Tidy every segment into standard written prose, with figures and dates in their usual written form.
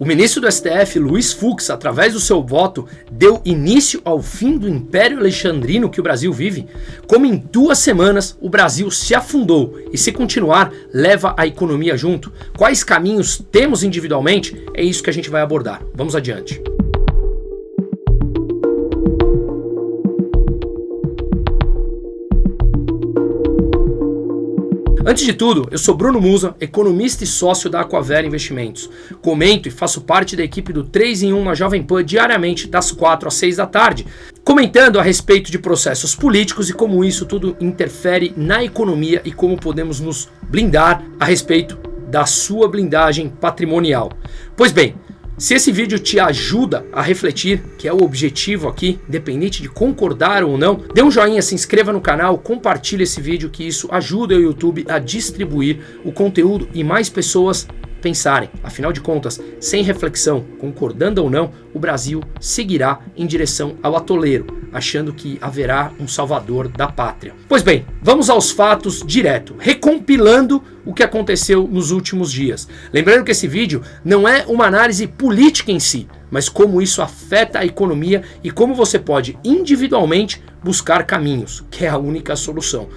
O ministro do STF, Luiz Fux, através do seu voto, deu início ao fim do Império Alexandrino que o Brasil vive? Como em 2 semanas o Brasil se afundou e, se continuar, leva a economia junto? Quais caminhos temos individualmente? É isso que a gente vai abordar. Vamos adiante. Antes de tudo, eu sou Bruno Musa, economista e sócio da Aquavera Investimentos. Comento e faço parte da equipe do 3 em 1 na Jovem Pan diariamente das 4 às 6 da tarde, comentando a respeito de processos políticos e como isso tudo interfere na economia e como podemos nos blindar a respeito da sua blindagem patrimonial. Pois bem, se esse vídeo te ajuda a refletir, que é o objetivo aqui, independente de concordar ou não, dê um joinha, se inscreva no canal, compartilhe esse vídeo, que isso ajuda o YouTube a distribuir o conteúdo e mais pessoas pensarem. Afinal de contas, sem reflexão, concordando ou não, o Brasil seguirá em direção ao atoleiro, achando que haverá um salvador da pátria. Pois bem, vamos aos fatos direto, recompilando o que aconteceu nos últimos dias. Lembrando que esse vídeo não é uma análise política em si, mas como isso afeta a economia e como você pode individualmente buscar caminhos, que é a única solução.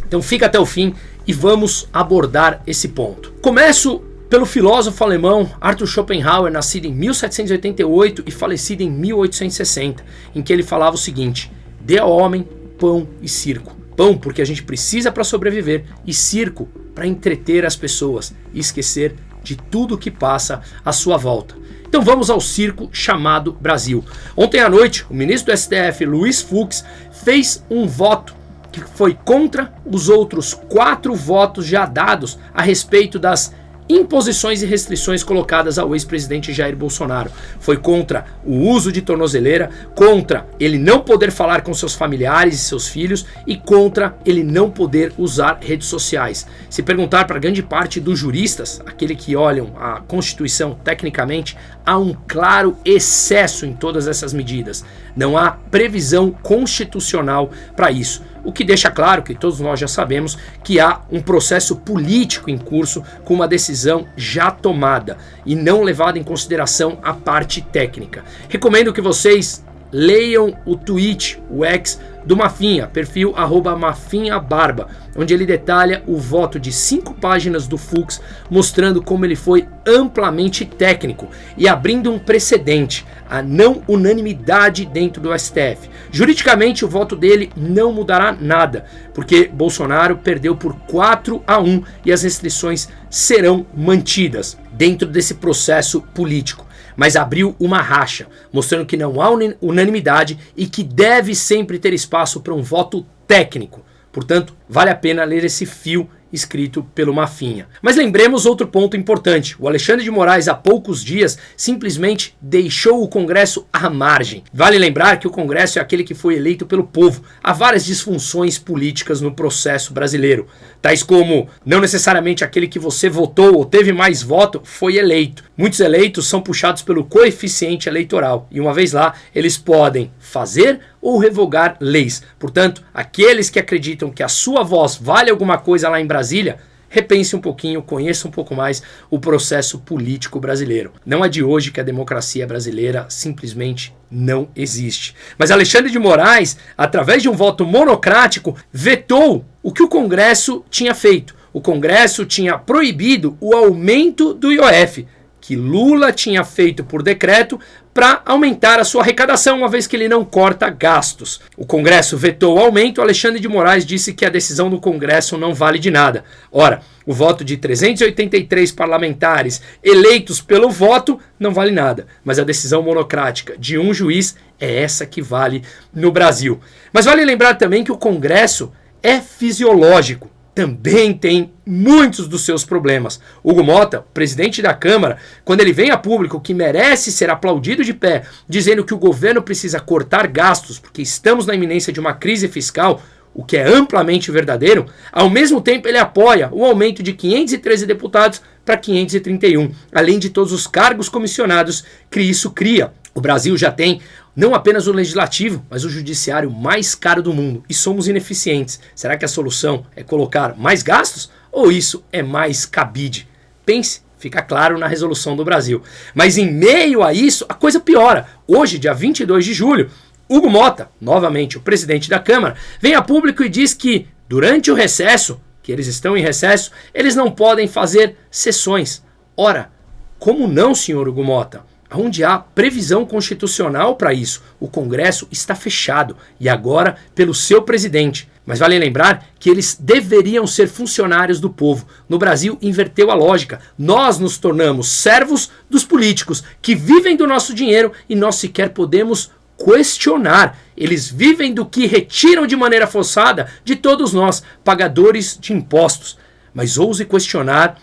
Então fica até o fim e vamos abordar esse ponto. Começo pelo filósofo alemão Arthur Schopenhauer, nascido em 1788 e falecido em 1860, em que ele falava o seguinte: dê ao homem pão e circo. Pão porque a gente precisa para sobreviver e circo para entreter as pessoas e esquecer de tudo que passa à sua volta. Então vamos ao circo chamado Brasil. Ontem à noite, o ministro do STF, Luiz Fux, fez um voto que foi contra os outros 4 votos já dados a respeito das imposições e restrições colocadas ao ex-presidente Jair Bolsonaro. Foi contra o uso de tornozeleira, contra ele não poder falar com seus familiares e seus filhos e contra ele não poder usar redes sociais. Se perguntar para grande parte dos juristas, aquele que olham a Constituição tecnicamente, há um claro excesso em todas essas medidas. Não há previsão constitucional para isso. O que deixa claro que todos nós já sabemos que há um processo político em curso com uma decisão já tomada e não levada em consideração a parte técnica. Recomendo que vocês leiam o tweet, o X, do Mafinha, perfil @mafinhabarba, onde ele detalha o voto de 5 páginas do Fux, mostrando como ele foi amplamente técnico e abrindo um precedente, a não unanimidade dentro do STF. Juridicamente, o voto dele não mudará nada, porque Bolsonaro perdeu por 4-1 e as restrições serão mantidas dentro desse processo político. Mas abriu uma racha, mostrando que não há unanimidade e que deve sempre ter espaço para um voto técnico. Portanto, vale a pena ler esse fio escrito pelo Mafinha. Mas lembremos outro ponto importante. O Alexandre de Moraes, há poucos dias, simplesmente deixou o Congresso à margem. Vale lembrar que o Congresso é aquele que foi eleito pelo povo. Há várias disfunções políticas no processo brasileiro, tais como não necessariamente aquele que você votou ou teve mais voto foi eleito. Muitos eleitos são puxados pelo coeficiente eleitoral e, uma vez lá, eles podem fazer ou revogar leis. Portanto, aqueles que acreditam que a sua voz vale alguma coisa lá em Brasília, repense um pouquinho, conheça um pouco mais o processo político brasileiro. Não é de hoje que a democracia brasileira simplesmente não existe. Mas Alexandre de Moraes, através de um voto monocrático, vetou o que o Congresso tinha feito. O Congresso tinha proibido o aumento do IOF, que Lula tinha feito por decreto para aumentar a sua arrecadação, uma vez que ele não corta gastos. O Congresso vetou o aumento, Alexandre de Moraes disse que a decisão do Congresso não vale de nada. Ora, o voto de 383 parlamentares eleitos pelo voto não vale nada, mas a decisão monocrática de um juiz é essa que vale no Brasil. Mas vale lembrar também que o Congresso é fisiológico. Também tem muitos dos seus problemas. Hugo Mota, presidente da Câmara, quando ele vem a público que merece ser aplaudido de pé, dizendo que o governo precisa cortar gastos porque estamos na iminência de uma crise fiscal, o que é amplamente verdadeiro, ao mesmo tempo ele apoia o aumento de 513 deputados para 531, além de todos os cargos comissionados que isso cria. O Brasil já tem não apenas o legislativo, mas o judiciário mais caro do mundo e somos ineficientes. Será que a solução é colocar mais gastos ou isso é mais cabide? Pense Fica claro na resolução do Brasil. Mas em meio a isso, a coisa piora. Hoje, dia 22 de julho, Hugo Mota, novamente o presidente da Câmara, vem a público e diz que durante o recesso, que eles estão em recesso, eles não podem fazer sessões. Ora, como não, senhor Hugo Mota? Onde há previsão constitucional para isso? O Congresso está fechado e agora pelo seu presidente. Mas vale lembrar que eles deveriam ser funcionários do povo. No Brasil, inverteu a lógica. Nós nos tornamos servos dos políticos que vivem do nosso dinheiro e nós sequer podemos questionar. Eles vivem do que retiram de maneira forçada de todos nós, pagadores de impostos. Mas ouse questionar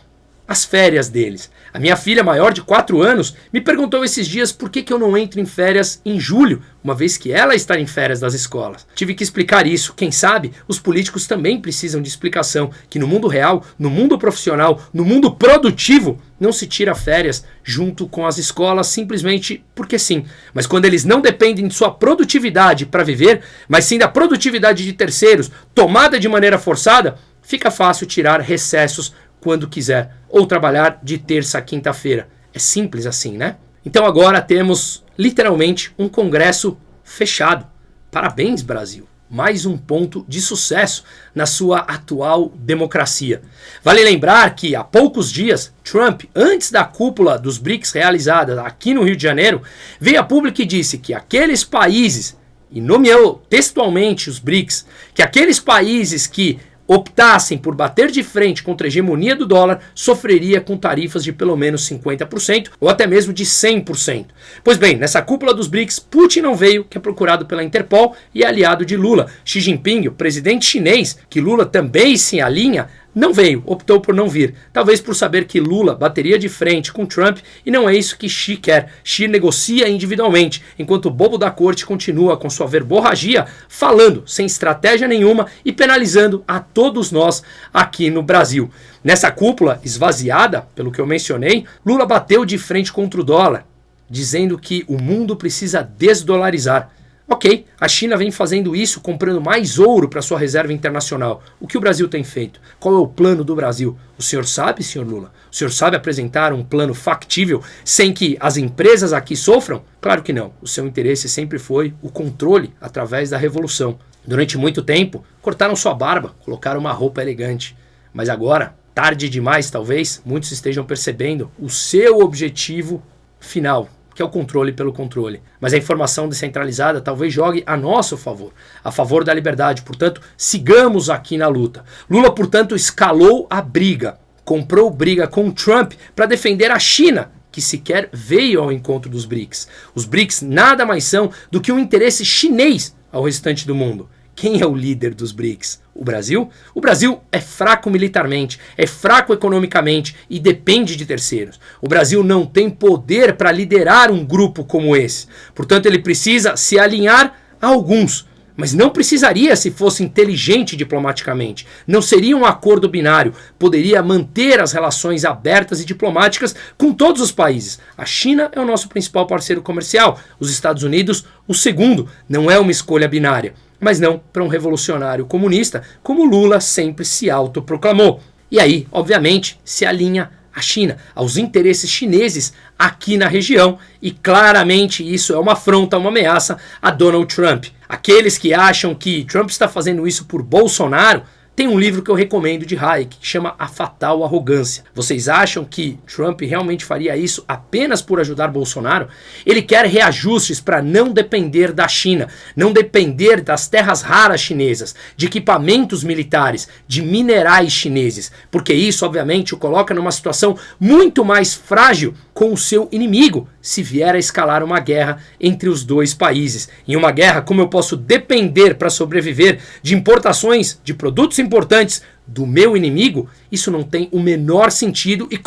as férias deles. A minha filha maior de 4 anos me perguntou esses dias por que eu não entro em férias em julho, uma vez que ela está em férias das escolas. Tive que explicar isso. Quem sabe, os políticos também precisam de explicação, que no mundo real, no mundo profissional, no mundo produtivo, não se tira férias junto com as escolas simplesmente porque sim. Mas quando eles não dependem de sua produtividade para viver, mas sim da produtividade de terceiros, tomada de maneira forçada, fica fácil tirar recessos quando quiser, ou trabalhar de terça a quinta-feira. É simples assim, né? Então agora temos literalmente um Congresso fechado. Parabéns, Brasil! Mais um ponto de sucesso na sua atual democracia. Vale lembrar que há poucos dias, Trump, antes da cúpula dos BRICS realizada aqui no Rio de Janeiro, veio a público e disse que aqueles países, e nomeou textualmente os BRICS, que aqueles países que optassem por bater de frente contra a hegemonia do dólar, sofreria com tarifas de pelo menos 50% ou até mesmo de 100%. Pois bem, nessa cúpula dos BRICS, Putin não veio, que é procurado pela Interpol e é aliado de Lula. Xi Jinping, o presidente chinês, que Lula também se alinha, não veio, optou por não vir. Talvez por saber que Lula bateria de frente com Trump e não é isso que Xi quer. Xi negocia individualmente, enquanto o bobo da corte continua com sua verborragia, falando sem estratégia nenhuma e penalizando a todos nós aqui no Brasil. Nessa cúpula esvaziada, pelo que eu mencionei, Lula bateu de frente contra o dólar, dizendo que o mundo precisa desdolarizar. Ok, a China vem fazendo isso, comprando mais ouro para sua reserva internacional. O que o Brasil tem feito? Qual é o plano do Brasil? O senhor sabe, senhor Lula? O senhor sabe apresentar um plano factível sem que as empresas aqui sofram? Claro que não. O seu interesse sempre foi o controle através da revolução. Durante muito tempo, cortaram sua barba, colocaram uma roupa elegante. Mas agora, tarde demais talvez, muitos estejam percebendo o seu objetivo final, que é o controle pelo controle. Mas a informação descentralizada talvez jogue a nosso favor, a favor da liberdade. Portanto, sigamos aqui na luta. Lula, portanto, escalou a briga, comprou briga com Trump para defender a China, que sequer veio ao encontro dos BRICS. Os BRICS nada mais são do que um interesse chinês ao restante do mundo. Quem é o líder dos BRICS? O Brasil? O Brasil é fraco militarmente, é fraco economicamente e depende de terceiros. O Brasil não tem poder para liderar um grupo como esse. Portanto, ele precisa se alinhar a alguns, mas não precisaria se fosse inteligente diplomaticamente. Não seria um acordo binário. Poderia manter as relações abertas e diplomáticas com todos os países. A China é o nosso principal parceiro comercial, os Estados Unidos o segundo. Não é uma escolha binária. Mas não para um revolucionário comunista, como Lula sempre se autoproclamou. E aí, obviamente, se alinha a China, aos interesses chineses aqui na região, e claramente isso é uma afronta, uma ameaça a Donald Trump. Aqueles que acham que Trump está fazendo isso por Bolsonaro, tem um livro que eu recomendo de Hayek, que chama A Fatal Arrogância. Vocês acham que Trump realmente faria isso apenas por ajudar Bolsonaro? Ele quer reajustes para não depender da China, não depender das terras raras chinesas, de equipamentos militares, de minerais chineses, porque isso, obviamente, o coloca numa situação muito mais frágil com o seu inimigo, se vier a escalar uma guerra entre os dois países. Em uma guerra, como eu posso depender para sobreviver de importações de produtos importantes do meu inimigo, isso não tem o menor sentido e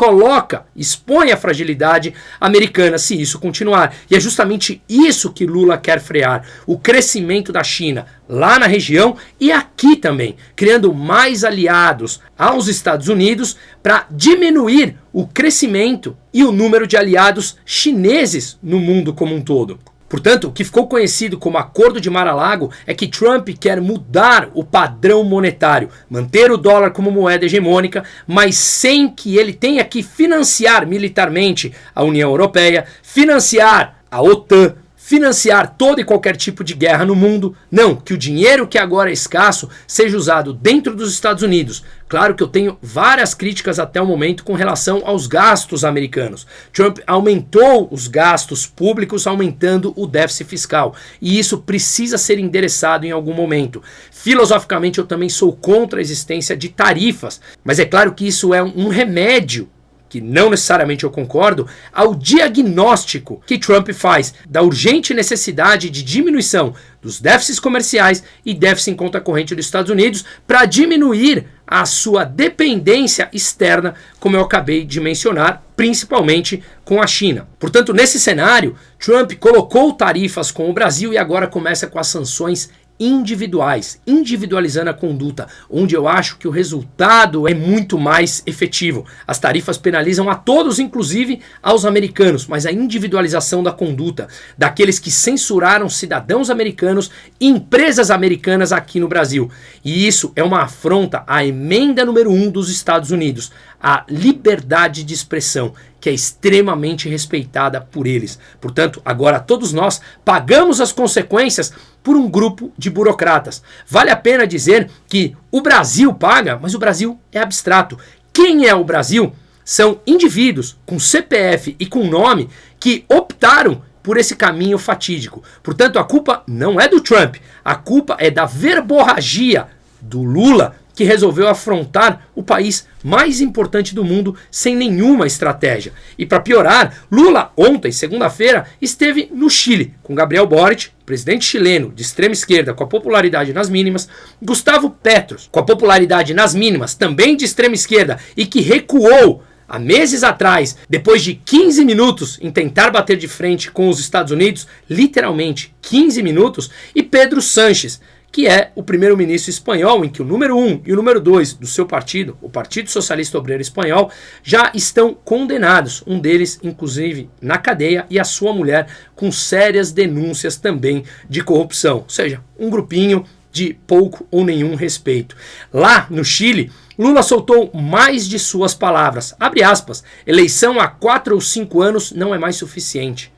expõe a fragilidade americana se isso continuar. E é justamente isso que Lula quer frear, o crescimento da China lá na região e aqui também, criando mais aliados aos Estados Unidos para diminuir o crescimento e o número de aliados chineses no mundo como um todo. Portanto, o que ficou conhecido como Acordo de Mar-a-Lago é que Trump quer mudar o padrão monetário, manter o dólar como moeda hegemônica, mas sem que ele tenha que financiar militarmente a União Europeia, financiar a OTAN, financiar todo e qualquer tipo de guerra no mundo. Não, que o dinheiro que agora é escasso seja usado dentro dos Estados Unidos. Claro que eu tenho várias críticas até o momento com relação aos gastos americanos. Trump aumentou os gastos públicos, aumentando o déficit fiscal. E isso precisa ser endereçado em algum momento. Filosoficamente, eu também sou contra a existência de tarifas. Mas é claro que isso é um remédio, que não necessariamente eu concordo, ao diagnóstico que Trump faz da urgente necessidade de diminuição dos déficits comerciais e déficit em conta corrente dos Estados Unidos para diminuir a sua dependência externa, como eu acabei de mencionar, principalmente com a China. Portanto, nesse cenário, Trump colocou tarifas com o Brasil e agora começa com as sanções individuais, individualizando a conduta, onde eu acho que o resultado é muito mais efetivo. As tarifas penalizam a todos, inclusive aos americanos, mas a individualização da conduta daqueles que censuraram cidadãos americanos e empresas americanas aqui no Brasil. E isso é uma afronta à emenda número 1 dos Estados Unidos, a liberdade de expressão, que é extremamente respeitada por eles. Portanto, agora todos nós pagamos as consequências por um grupo de burocratas. Vale a pena dizer que o Brasil paga, mas o Brasil é abstrato. Quem é o Brasil? São indivíduos com CPF e com nome que optaram por esse caminho fatídico. Portanto, a culpa não é do Trump, a culpa é da verborragia do Lula, que resolveu afrontar o país mais importante do mundo sem nenhuma estratégia. E para piorar, Lula ontem, segunda-feira, esteve no Chile com Gabriel Boric, presidente chileno de extrema esquerda com a popularidade nas mínimas, Gustavo Petro, com a popularidade nas mínimas, também de extrema esquerda e que recuou há meses atrás, depois de 15 minutos em tentar bater de frente com os Estados Unidos, literalmente 15 minutos, e Pedro Sánchez, que é o primeiro-ministro espanhol, em que o número 1 e o número 2 do seu partido, o Partido Socialista Obreiro Espanhol, já estão condenados, um deles, inclusive, na cadeia, e a sua mulher com sérias denúncias também de corrupção, ou seja, um grupinho de pouco ou nenhum respeito. Lá no Chile, Lula soltou mais de suas palavras, abre aspas, eleição há 4 ou 5 anos não é mais suficiente.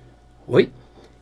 Oi?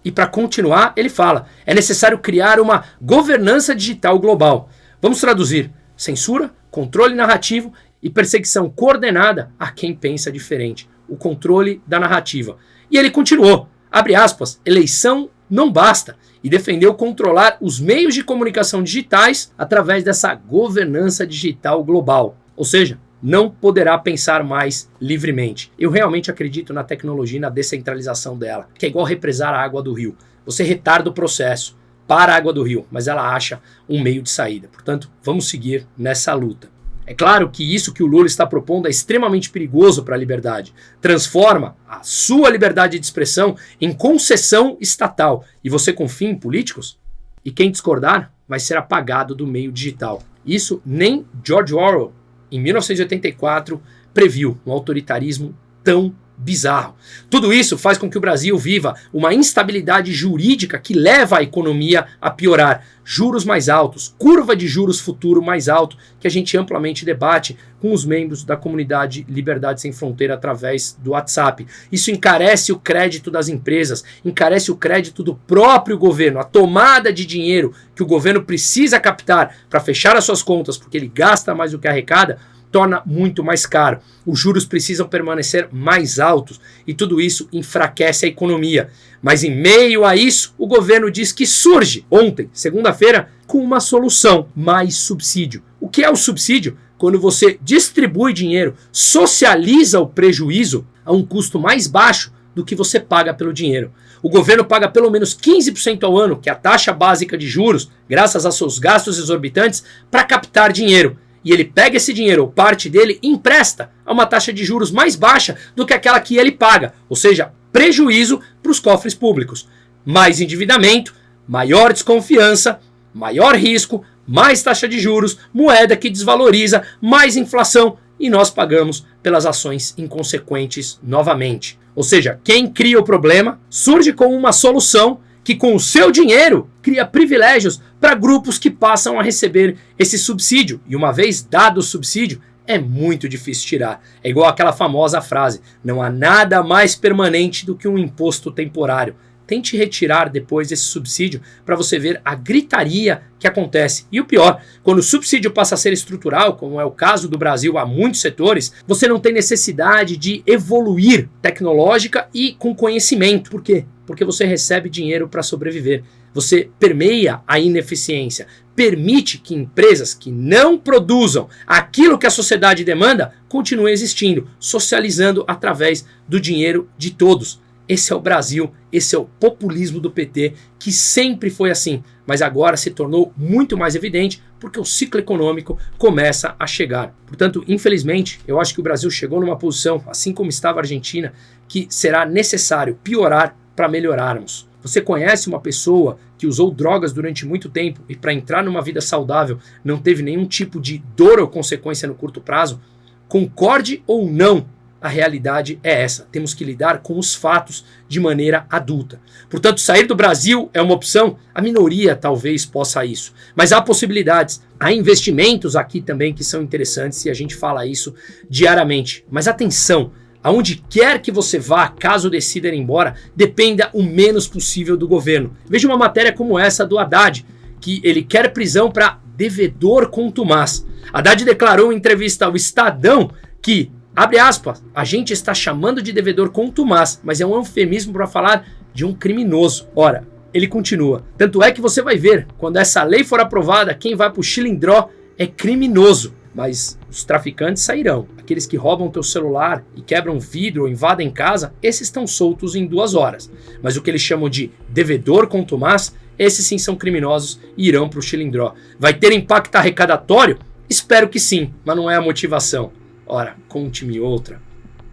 E para continuar, ele fala, é necessário criar uma governança digital global. Vamos traduzir, censura, controle narrativo e perseguição coordenada a quem pensa diferente. O controle da narrativa. E ele continuou, abre aspas, eleição não basta, e defendeu controlar os meios de comunicação digitais através dessa governança digital global. Ou seja, não poderá pensar mais livremente. Eu realmente acredito na tecnologia e na descentralização dela, que é igual represar a água do rio. Você retarda o processo para a água do rio, mas ela acha um meio de saída. Portanto, vamos seguir nessa luta. É claro que isso que o Lula está propondo é extremamente perigoso para a liberdade. Transforma a sua liberdade de expressão em concessão estatal. E você confia em políticos? E quem discordar vai ser apagado do meio digital. Isso nem George Orwell, em 1984, previu um autoritarismo tão bizarro. Tudo isso faz com que o Brasil viva uma instabilidade jurídica que leva a economia a piorar. Juros mais altos, curva de juros futuro mais alto, que a gente amplamente debate com os membros da comunidade Liberdade Sem Fronteira através do WhatsApp. Isso encarece o crédito das empresas, encarece o crédito do próprio governo, a tomada de dinheiro que o governo precisa captar para fechar as suas contas, porque ele gasta mais do que arrecada, torna muito mais caro. Os juros precisam permanecer mais altos e tudo isso enfraquece a economia. Mas em meio a isso, o governo diz que surge ontem, segunda-feira, com uma solução, mais subsídio. O que é o subsídio? Quando você distribui dinheiro, socializa o prejuízo a um custo mais baixo do que você paga pelo dinheiro. O governo paga pelo menos 15% ao ano, que é a taxa básica de juros, graças a seus gastos exorbitantes, para captar dinheiro. E ele pega esse dinheiro, ou parte dele, e empresta a uma taxa de juros mais baixa do que aquela que ele paga. Ou seja, prejuízo para os cofres públicos. Mais endividamento, maior desconfiança, maior risco, mais taxa de juros, moeda que desvaloriza, mais inflação e nós pagamos pelas ações inconsequentes novamente. Ou seja, quem cria o problema surge com uma solução que com o seu dinheiro cria privilégios para grupos que passam a receber esse subsídio. E uma vez dado o subsídio, é muito difícil tirar. É igual aquela famosa frase: não há nada mais permanente do que um imposto temporário. Tente retirar depois esse subsídio para você ver a gritaria que acontece. E o pior, quando o subsídio passa a ser estrutural, como é o caso do Brasil há muitos setores, você não tem necessidade de evoluir tecnológica e com conhecimento. Por quê? Porque você recebe dinheiro para sobreviver. Você permeia a ineficiência, permite que empresas que não produzam aquilo que a sociedade demanda continuem existindo, socializando através do dinheiro de todos. Esse é o Brasil, esse é o populismo do PT, que sempre foi assim, mas agora se tornou muito mais evidente porque o ciclo econômico começa a chegar. Portanto, infelizmente, eu acho que o Brasil chegou numa posição, assim como estava a Argentina, que será necessário piorar para melhorarmos. Você conhece uma pessoa que usou drogas durante muito tempo e para entrar numa vida saudável não teve nenhum tipo de dor ou consequência no curto prazo? Concorde ou não, a realidade é essa. Temos que lidar com os fatos de maneira adulta. Portanto, sair do Brasil é uma opção? A minoria talvez possa isso. Mas há possibilidades. Há investimentos aqui também que são interessantes e a gente fala isso diariamente. Mas atenção, aonde quer que você vá, caso decida ir embora, dependa o menos possível do governo. Veja uma matéria como essa do Haddad, que ele quer prisão para devedor contumaz. Haddad declarou em entrevista ao Estadão que, abre aspas, a gente está chamando de devedor contumaz, mas é um eufemismo para falar de um criminoso. Ora, ele continua. Tanto é que você vai ver, quando essa lei for aprovada, quem vai para o chilindró é criminoso. Mas os traficantes sairão. Aqueles que roubam teu celular e quebram vidro ou invadem casa, esses estão soltos em 2 horas. Mas o que eles chamam de devedor contumaz, esses sim são criminosos e irão para o chilindró. Vai ter impacto arrecadatório? Espero que sim, mas não é a motivação. Ora, conte-me outra.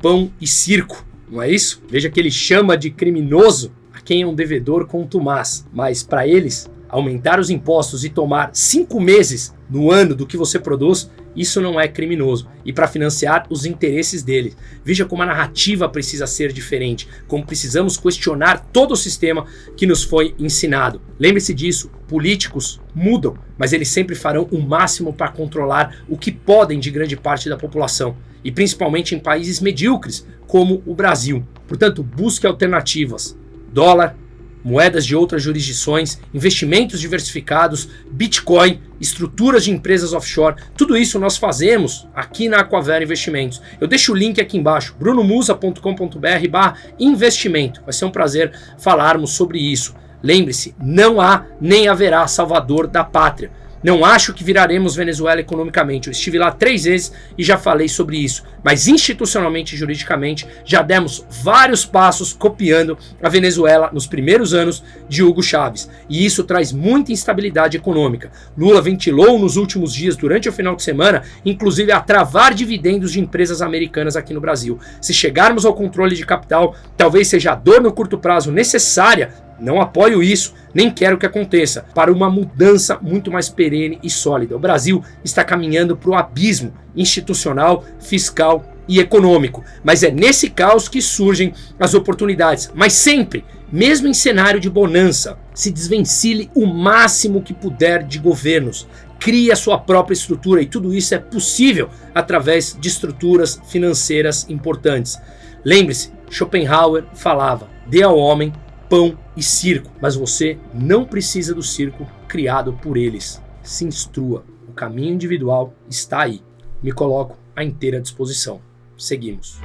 Pão e circo, não é isso? Veja que ele chama de criminoso a quem é um devedor contumaz. Mas para eles, aumentar os impostos e tomar 5 meses no ano do que você produz, isso não é criminoso. E para financiar os interesses deles. Veja como a narrativa precisa ser diferente, como precisamos questionar todo o sistema que nos foi ensinado. Lembre-se disso, políticos mudam, mas eles sempre farão o máximo para controlar o que podem de grande parte da população. E principalmente em países medíocres, como o Brasil. Portanto, busque alternativas. Dólar, moedas de outras jurisdições, investimentos diversificados, Bitcoin, estruturas de empresas offshore, tudo isso nós fazemos aqui na Aquavera Investimentos. Eu deixo o link aqui embaixo, brunomusa.com.br/investimento. Vai ser um prazer falarmos sobre isso. Lembre-se, não há nem haverá salvador da pátria. Não acho que viraremos Venezuela economicamente. Eu estive lá 3 vezes e já falei sobre isso. Mas institucionalmente e juridicamente já demos vários passos copiando a Venezuela nos primeiros anos de Hugo Chávez. E isso traz muita instabilidade econômica. Lula ventilou nos últimos dias, durante o final de semana, inclusive a travar dividendos de empresas americanas aqui no Brasil. Se chegarmos ao controle de capital, talvez seja a dor no curto prazo necessária. Não apoio isso, nem quero que aconteça, para uma mudança muito mais perene e sólida. O Brasil está caminhando para o abismo institucional, fiscal e econômico. Mas é nesse caos que surgem as oportunidades. Mas sempre, mesmo em cenário de bonança, se desvencilhe o máximo que puder de governos. Crie a sua própria estrutura e tudo isso é possível através de estruturas financeiras importantes. Lembre-se, Schopenhauer falava, dê ao homem pão e circo, mas você não precisa do circo criado por eles. Se instrua, o caminho individual está aí. Me coloco à inteira disposição. Seguimos.